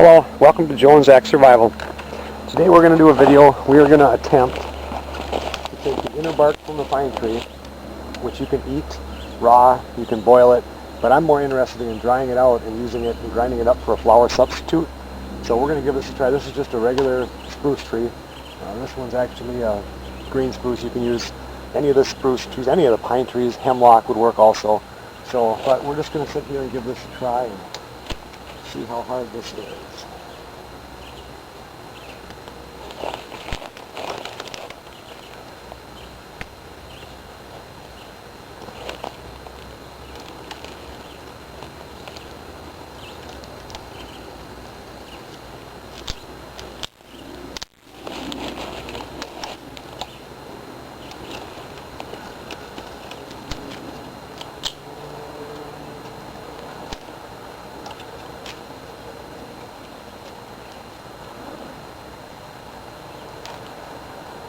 Hello, welcome to Joe and Zach Survival. Today we're going to do a video. We are going to attempt to take the inner bark from the pine tree, which you can eat raw, you can boil it, but I'm more interested in drying it out and using it and grinding it up for a flour substitute. So we're going to give this a try. This is just a regular spruce tree. This one's actually a green spruce. You can use any of the spruce trees, any of the pine trees. Hemlock would work also. But we're just going to sit here and give this a try and see how hard this is.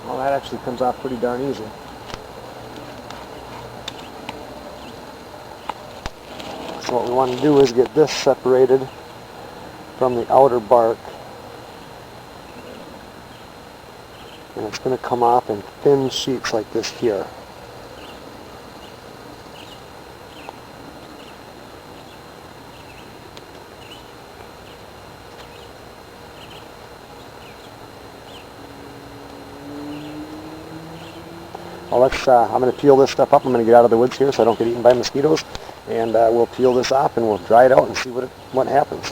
Well, that actually comes off pretty darn easy. So what we want to do is get this separated from the outer bark. And it's going to come off in thin sheets like this here. Well, I'm going to peel this stuff up. I'm going to get out of the woods here so I don't get eaten by mosquitoes. And we'll peel this off and we'll dry it out and see what happens.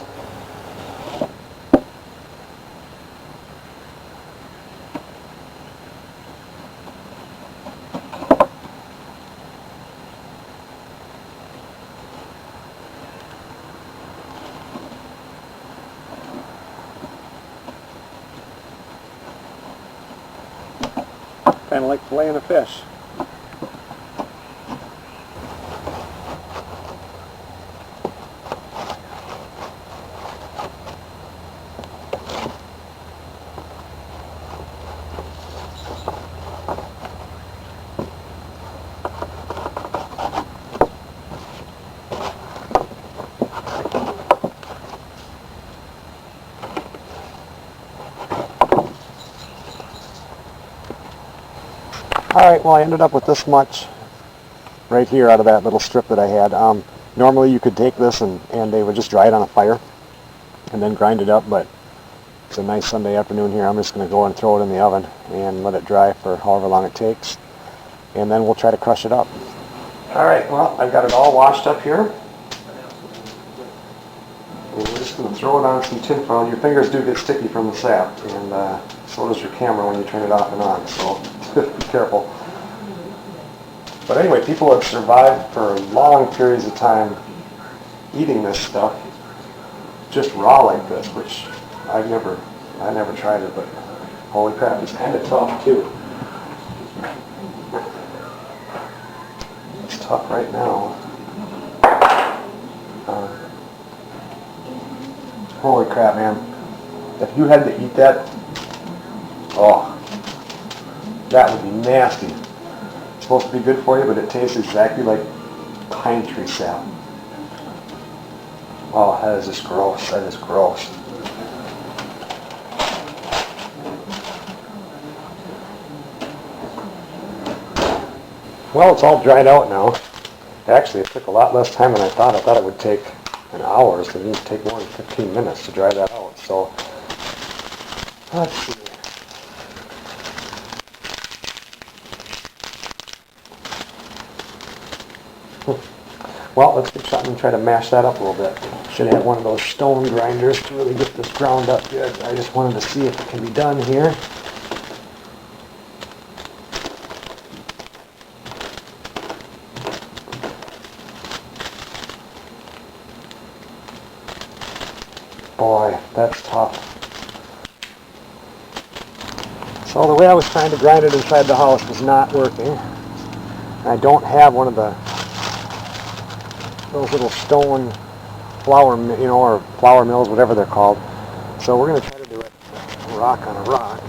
Kind of like filleting a fish. Alright, well I ended up with this much right here out of that little strip that I had. Normally you could take this and they would just dry it on a fire and then grind it up, but it's a nice Sunday afternoon here. I'm just going to go and throw it in the oven and let it dry for however long it takes, and then we'll try to crush it up. Alright, well I've got it all washed up here. And we're just going to throw it on some tin foil. Your fingers do get sticky from the sap, and so does your camera when you turn it off and on, so be careful. But anyway, people have survived for long periods of time eating this stuff just raw like this, which I never tried it, but holy crap, it's kind of tough too. It's tough right now. Holy crap, man. If you had to eat that, oh, that would be nasty. It's supposed to be good for you, but it tastes exactly like pine tree sap. Oh, that is just gross. That is gross. Well, it's all dried out now. Actually, it took a lot less time than I thought. I thought it would take an hour, so it didn't take more than 15 minutes to dry that out. So, let's see. Well, let's get something and try to mash that up a little bit. Should have one of those stone grinders to really get this ground up good. I just wanted to see if it can be done here. Boy, that's tough. So the way I was trying to grind it inside the house was not working. I don't have one of those little stone flour, or flour mills, whatever they're called. So we're going to try to do it rock on a rock.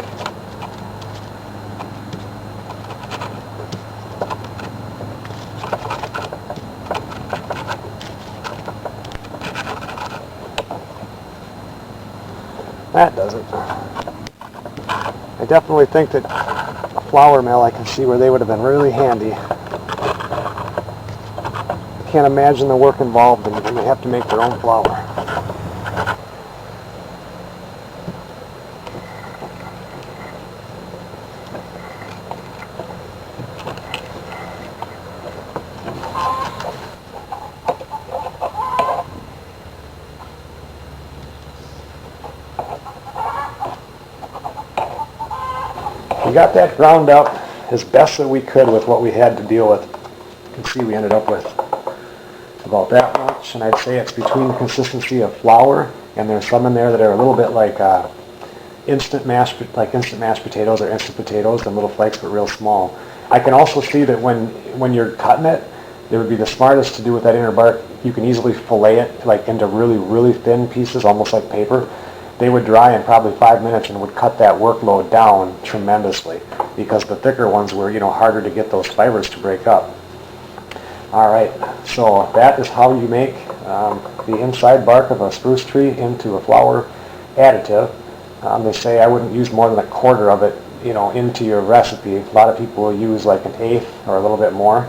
That doesn't. I definitely think that a flour mill, I can see where they would have been really handy. I can't imagine the work involved in it, and they have to make their own flour. We got that ground up as best that we could with what we had to deal with. You can see we ended up with about that much, and I'd say it's between the consistency of flour, and there's some in there that are a little bit like instant mashed potatoes or instant potatoes, and little flakes, but real small. I can also see that when you're cutting it, it would be the smartest to do with that inner bark. You can easily fillet it like into really, really thin pieces, almost like paper. They would dry in probably 5 minutes and would cut that workload down tremendously, because the thicker ones were, harder to get those fibers to break up. All right, so that is how you make the inside bark of a spruce tree into a flour additive. They say I wouldn't use more than a quarter of it, into your recipe. A lot of people will use like an eighth or a little bit more,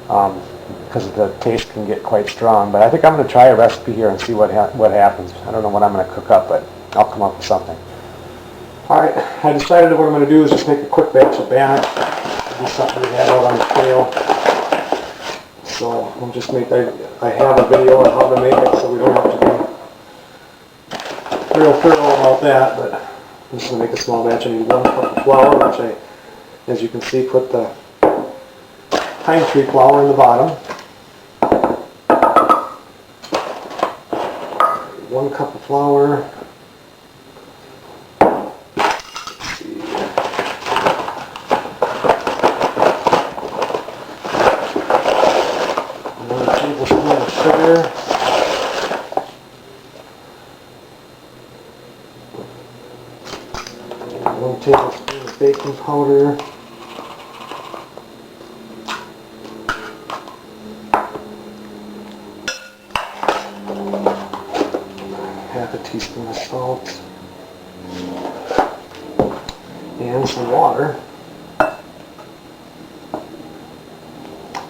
because the taste can get quite strong. But I think I'm going to try a recipe here and see what happens. I don't know what I'm going to cook up, but I'll come up with something. All right, I decided that what I'm going to do is just make a quick batch of Bannock. Do something we had out on the trail. So we'll just make that. I have a video on how to make it, so we don't have to be real thorough about that. But I'm just going to make a small batch. I need 1 cup of flour, which I, as you can see, put the pine tree flour in the bottom. 1 cup of flour. Sugar, 1 tablespoon of baking powder, half a teaspoon of salt, and some water.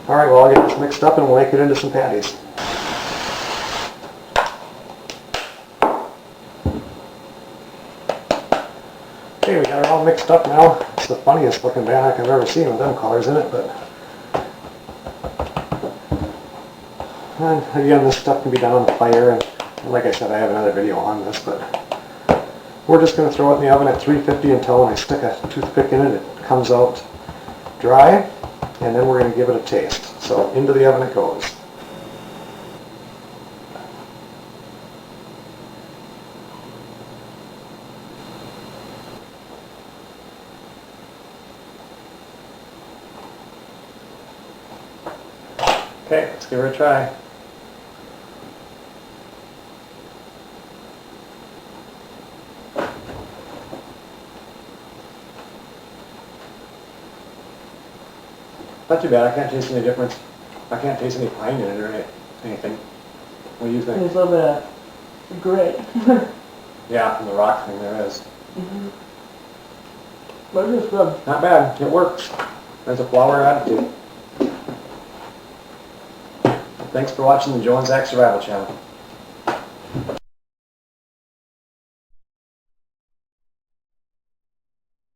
All right, well, I'll get this mixed up and we'll make it into some patties. Okay, we got it all mixed up now. It's the funniest looking Bannock I've ever seen with them colors in it, but and again, this stuff can be done on the fire, and like I said, I have another video on this, but we're just going to throw it in the oven at 350 until when I stick a toothpick in it, it comes out dry, and then we're going to give it a taste. So into the oven it goes. Okay, let's give her a try. Not too bad. I can't taste any difference. I can't taste any pine in it or anything. What do you think? There's a little bit of grit. Yeah, from the rock thing there is. Mm-hmm. But it's good. Not bad. It works. There's a flour additive. Thanks for watching the Joe and Zach Survival Channel.